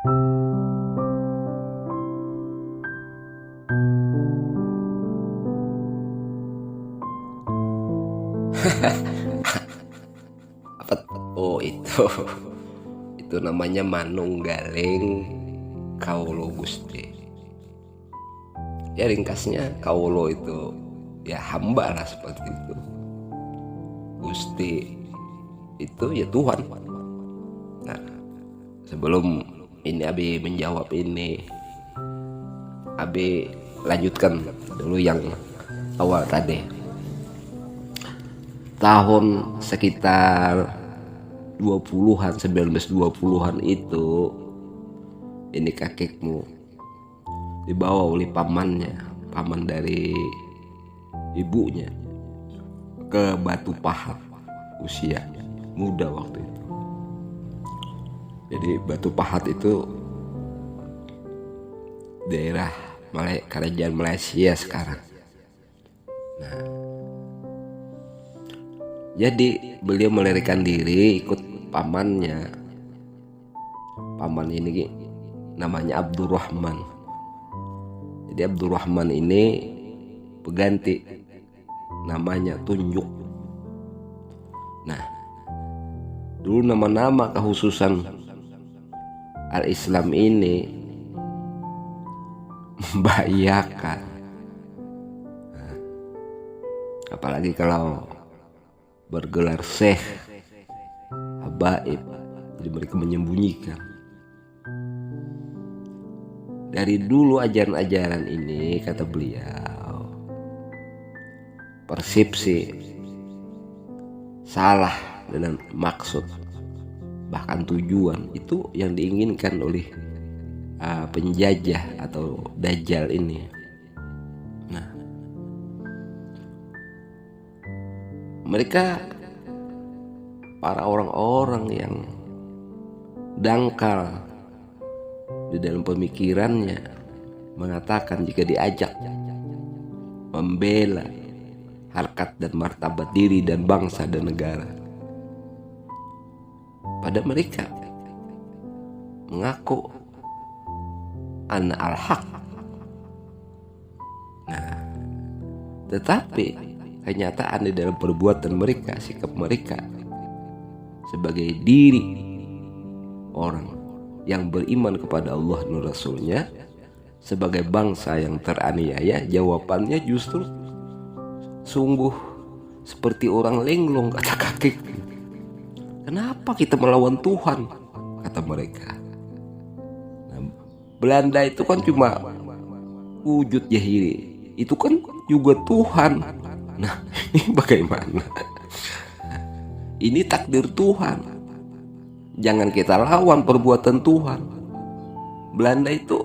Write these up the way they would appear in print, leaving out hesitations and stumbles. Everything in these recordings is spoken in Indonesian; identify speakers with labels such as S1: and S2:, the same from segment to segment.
S1: Apa? Oh itu namanya manunggaling kaulo Gusti. Ya ringkasnya kaulo itu ya hamba lah, seperti itu. Gusti itu ya Tuhan. Nah, sebelum ini Abi menjawab ini, Abi lanjutkan dulu yang awal tadi. Tahun sekitar 20-an, 1920-an itu, ini kakekmu dibawa oleh paman dari ibunya ke Batu Pahat. Usia muda waktu itu. Jadi Batu Pahat itu daerah kerajaan Malaysia sekarang. Nah, jadi beliau melarikan diri ikut pamannya. Paman ini namanya Abdurrahman. Jadi Abdurrahman ini pengganti namanya Tunjuk. Nah, dulu nama-nama kekhususan Al-Islam ini membahayakan. Nah, apalagi kalau bergelar syekh, habaib, jadi mereka menyembunyikan. Dari dulu ajaran-ajaran ini, kata beliau, persepsi salah dengan maksud bahkan tujuan itu yang diinginkan oleh penjajah atau dajjal ini. Nah, mereka para orang-orang yang dangkal di dalam pemikirannya mengatakan jika diajak membela harkat dan martabat diri dan bangsa dan negara, pada mereka mengaku ana al-haq. Nah, tetapi kenyataan di dalam perbuatan mereka, sikap mereka sebagai diri orang yang beriman kepada Allah dan Rasulnya, sebagai bangsa yang teraniaya, jawabannya justru sungguh seperti orang linglung, kata kakek. Kenapa kita melawan Tuhan, kata mereka. Nah, Belanda itu kan cuma wujud jahili, itu kan juga Tuhan. Nah, ini bagaimana? Ini takdir Tuhan. Jangan kita lawan perbuatan Tuhan. Belanda itu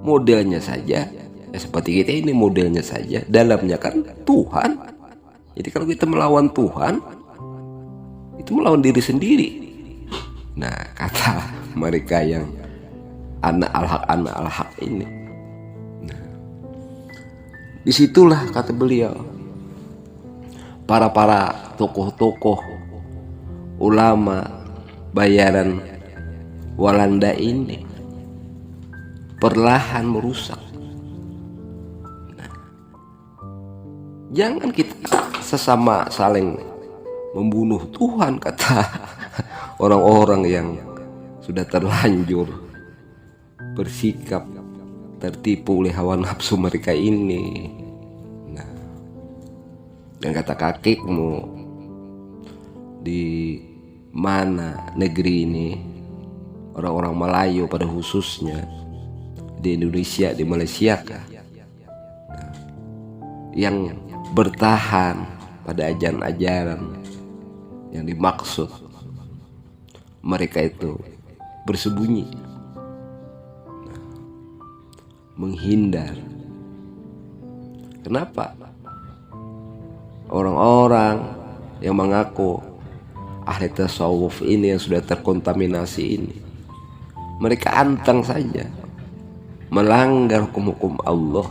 S1: modelnya saja, ya seperti kita ini modelnya saja, dalamnya kan Tuhan. Jadi kalau kita melawan Tuhan, itu melawan diri sendiri. Nah, kata mereka yang anak al-haq ini. Nah, disitulah kata beliau, para tokoh-tokoh ulama bayaran Walanda ini perlahan merusak. Nah, jangan kita sesama saling membunuh Tuhan, kata orang-orang yang sudah terlanjur bersikap tertipu oleh hawa nafsu mereka ini. Nah, dan kata kakekmu, di mana negeri ini, orang-orang Melayu pada khususnya, di Indonesia, di Malaysia kah, nah, yang bertahan pada ajaran-ajaran yang dimaksud, mereka itu bersembunyi, nah, menghindar. Kenapa? Orang-orang yang mengaku ahli tasawuf ini, yang sudah terkontaminasi ini, mereka antang saja melanggar hukum-hukum Allah,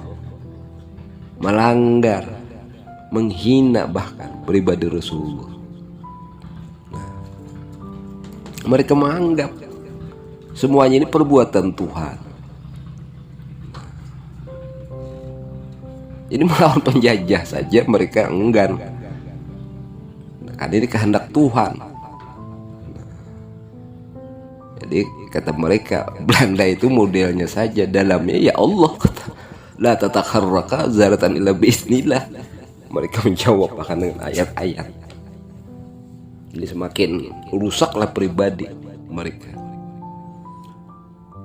S1: melanggar, menghina bahkan pribadi Rasulullah. Nah, mereka menganggap Semuanya ini perbuatan Tuhan. Jadi melawan penjajah saja mereka enggan. Karena ini kehendak Tuhan. Jadi kata mereka, Belanda itu modelnya saja, dalamnya ya Allah, kata la tatakharraka zaratan illa bismillah. Mereka menjawab bahkan dengan ayat-ayat. Jadi semakin rusaklah pribadi mereka.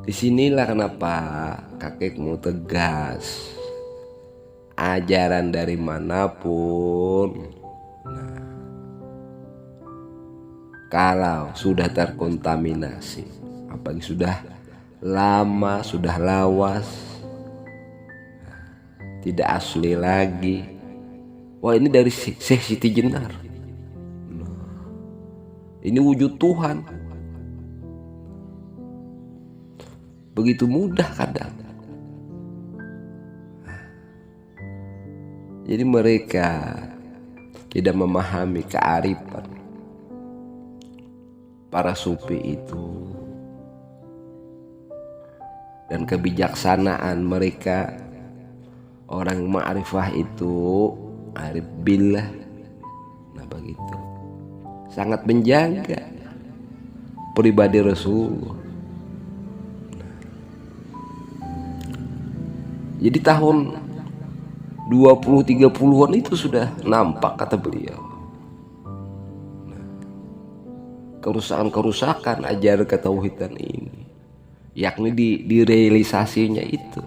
S1: Disinilah kenapa kakekmu tegas, ajaran dari manapun, nah, kalau sudah terkontaminasi, apalagi sudah lama, sudah lawas, tidak asli lagi, wah ini dari Syekh Siti Jenar, ini wujud Tuhan. Begitu mudah kadang. Jadi mereka tidak memahami kearifan para sufi itu dan kebijaksanaan mereka. Orang ma'rifah itu arif billah, nah begitu, sangat menjaga pribadi Rasul. Jadi tahun 20-30-an itu sudah nampak, kata beliau, kerusakan-kerusakan ajaran ketauhidan ini, yakni direalisasinya itu.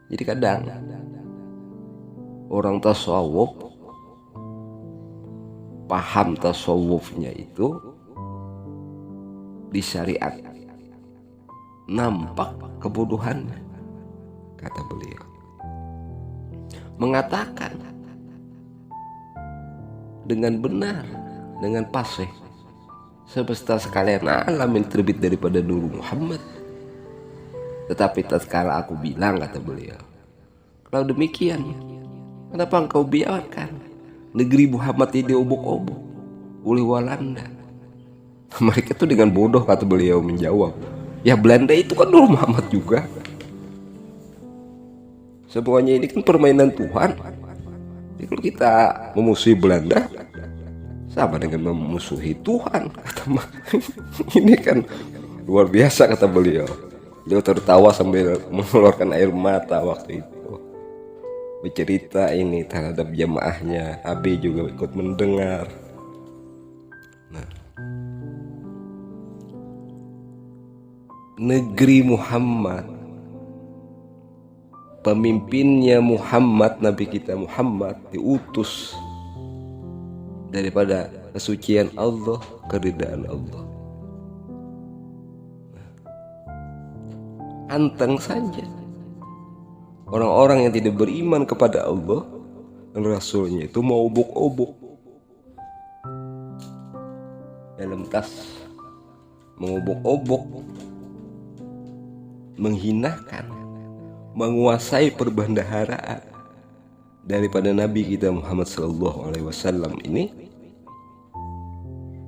S1: Jadi kadang orang tasawuf paham tasawufnya itu di syariat nampak kebodohannya, kata beliau. Mengatakan dengan benar, dengan fasih, semesta sekalian alam yang terbit daripada Nur Muhammad. Tetapi tatkala aku bilang, kata beliau, kalau demikian, kenapa engkau biarkan negeri Muhammad ini diobok-obok oleh Walanda? Mereka itu dengan bodoh, kata beliau, menjawab, ya Belanda itu kan Nur Muhammad juga. Semuanya ini kan permainan Tuhan. Jadi kalau kita memusuhi Belanda, sama dengan memusuhi Tuhan, kata ini kan luar biasa, kata beliau. Beliau tertawa sambil mengeluarkan air mata waktu itu. Bercerita ini terhadap jamaahnya. Abi juga ikut mendengar. Nah, negeri Muhammad, pemimpinnya Muhammad, Nabi kita Muhammad, diutus daripada kesucian Allah, keridaan Allah. Anteng saja orang-orang yang tidak beriman kepada Allah dan Rasulnya itu mau obok-obok dalam tas, mengobok-obok, menghinakan, menguasai perbendaharaan daripada Nabi kita Muhammad SAW ini.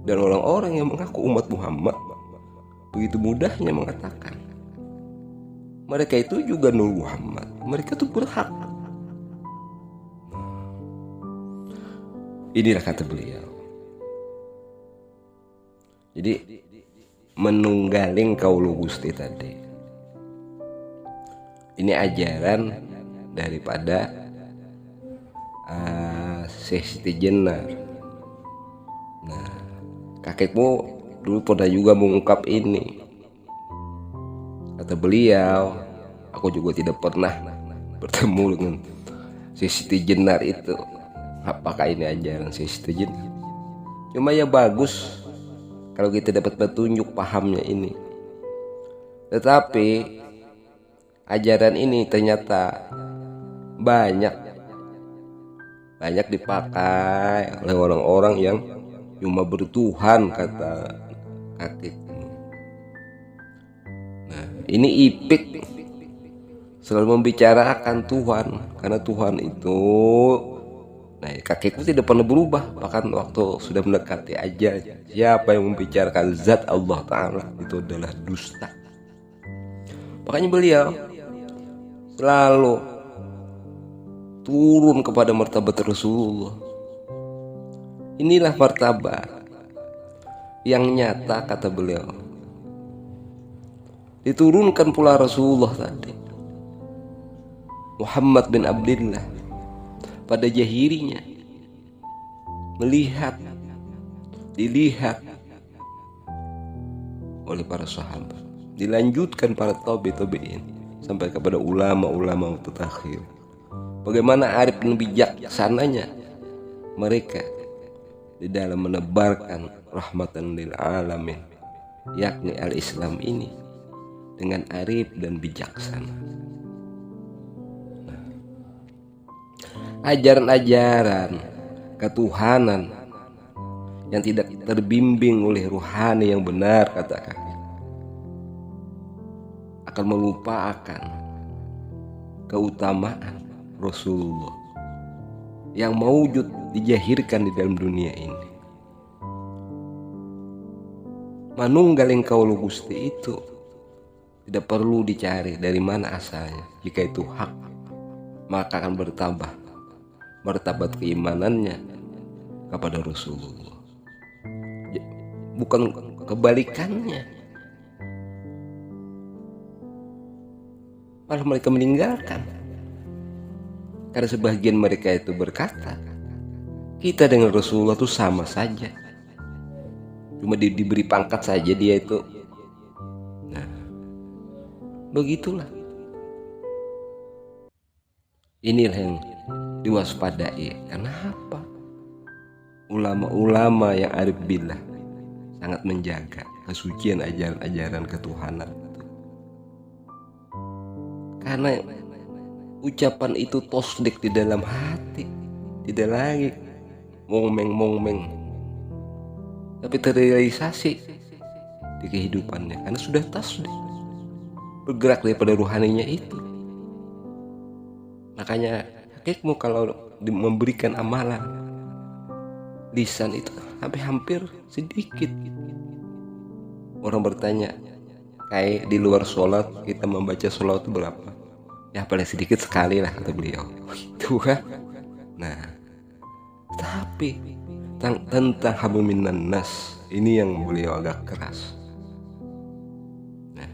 S1: Dan orang-orang yang mengaku umat Muhammad begitu mudahnya mengatakan mereka itu juga Nur Muhammad, mereka itu berhak. Inilah kata beliau. Jadi menunggaling kaulu Gusti tadi, ini ajaran daripada Syekh Siti Jenar. Nah, kakekmu dulu pernah juga mengungkap ini. Kata beliau, aku juga tidak pernah bertemu dengan Syekh Siti Jenar itu. Apakah ini ajaran Syekh Siti Jenar? Cuma ya bagus kalau kita dapat petunjuk pahamnya ini. Tetapi ajaran ini ternyata banyak dipakai oleh orang-orang yang cuma bertuhan, kata kakek. Nah, ini Ipik selalu membicarakan Tuhan, karena Tuhan itu Nah, kakekku tidak pernah berubah, bahkan waktu sudah mendekati ajal, siapa yang membicarakan zat Allah Ta'ala itu adalah dusta. Makanya beliau selalu turun kepada martabat Rasulullah. Inilah martabat yang nyata, kata beliau, diturunkan pula Rasulullah tadi, Muhammad bin Abdullah, pada jahirinya dilihat oleh para sahabat, dilanjutkan para tabi'in sampai kepada ulama-ulama mutaakhir. Bagaimana arif dan bijaksananya mereka di dalam menebarkan rahmatan lil alamin, yakni al-Islam ini dengan arif dan bijaksana. Ajaran-ajaran ketuhanan yang tidak terbimbing oleh ruhani yang benar, kata kakek, akan melupakan keutamaan Rasulullah yang maujud dijahirkan di dalam dunia ini. Manunggal engkau lu Gusti itu tidak perlu dicari dari mana asalnya. Jika itu hak, maka akan bertambah martabat keimanannya kepada Rasulullah, bukan kebalikannya. Malah mereka meninggalkan, karena sebagian mereka itu berkata, kita dengan Rasulullah itu sama saja, cuma diberi pangkat saja dia itu. Nah, begitulah. Inilah yang diwaspadai. Kenapa? Ulama-ulama yang arif billah sangat menjaga kesucian ajaran-ajaran ketuhanan itu. Karena ucapan itu tosdik di dalam hati, tidak lagi mongmeng, tapi terrealisasi di kehidupannya, karena sudah tasdik, bergerak daripada ruhaninya itu. Makanya kakekmu kalau memberikan amalan lisan itu hampir sedikit. Orang bertanya, kayak di luar sholat kita membaca sholat itu berapa? Ya paling sedikit sekali lah, kata beliau. Itu kan. Nah, tapi tentang hablum minan nas ini yang beliau agak keras. Nah,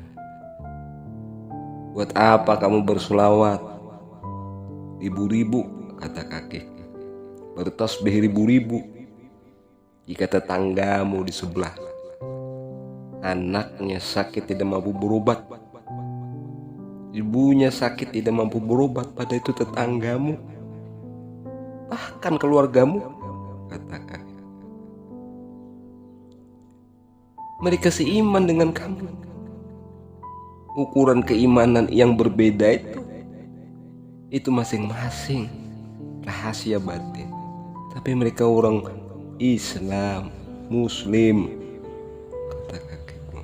S1: buat apa kamu bersolawat ribu-ribu, kata kakek, bertasbih ribu-ribu, jika tetanggamu di sebelah anaknya sakit tidak mampu berobat, ibunya sakit tidak mampu berobat, pada itu tetanggamu, bahkan keluargamu, kata kakek, mereka seiman dengan kamu. Ukuran keimanan yang berbeda itu masing-masing rahasia batin, tapi mereka orang Islam, Muslim, kata kakekmu.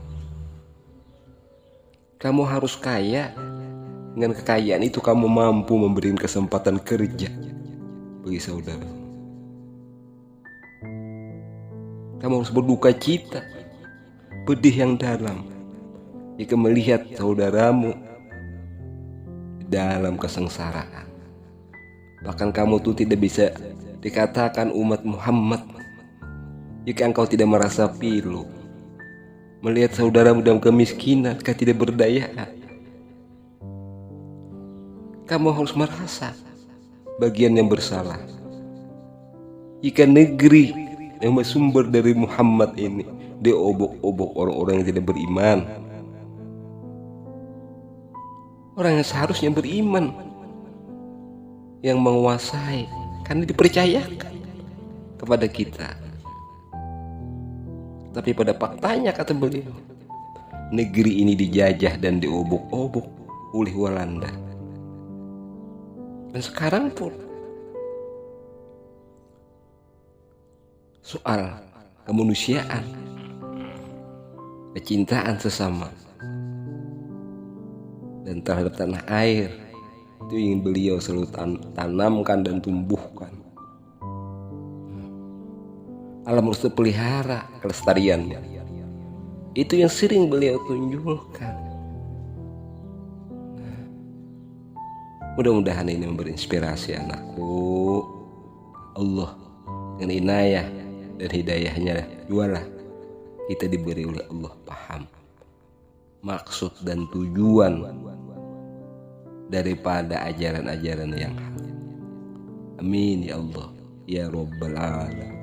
S1: Kamu harus kaya. Dengan kekayaan itu kamu mampu memberikan kesempatan kerja bagi saudara. Kamu harus berduka cita, pedih yang dalam, jika melihat saudaramu dalam kesengsaraan. Bahkan kamu tuh tidak bisa dikatakan umat Muhammad jika engkau tidak merasa pilu melihat saudaramu dalam kemiskinan, ketidakberdayaan. Kamu harus merasa bagian yang bersalah jika negeri yang bersumber dari Muhammad ini diobok-obok orang-orang yang tidak beriman, orang yang seharusnya beriman, yang menguasai karena dipercayakan kepada kita. Tapi pada faktanya, kata beliau, negeri ini dijajah dan diobok-obok oleh Walanda. Dan sekarang pun soal kemanusiaan, kecintaan sesama dan terhadap tanah air, itu ingin beliau selalu tanamkan dan tumbuhkan alam harus dipelihara kelestariannya. Itu yang sering beliau tunjukkan. Mudah-mudahan ini memberi inspirasi anakku. Allah dengan inayah dan hidayahnya jualah kita diberi oleh Allah paham maksud dan tujuan daripada ajaran-ajaran yang hak. Amin ya Allah ya Rabbal Alamin.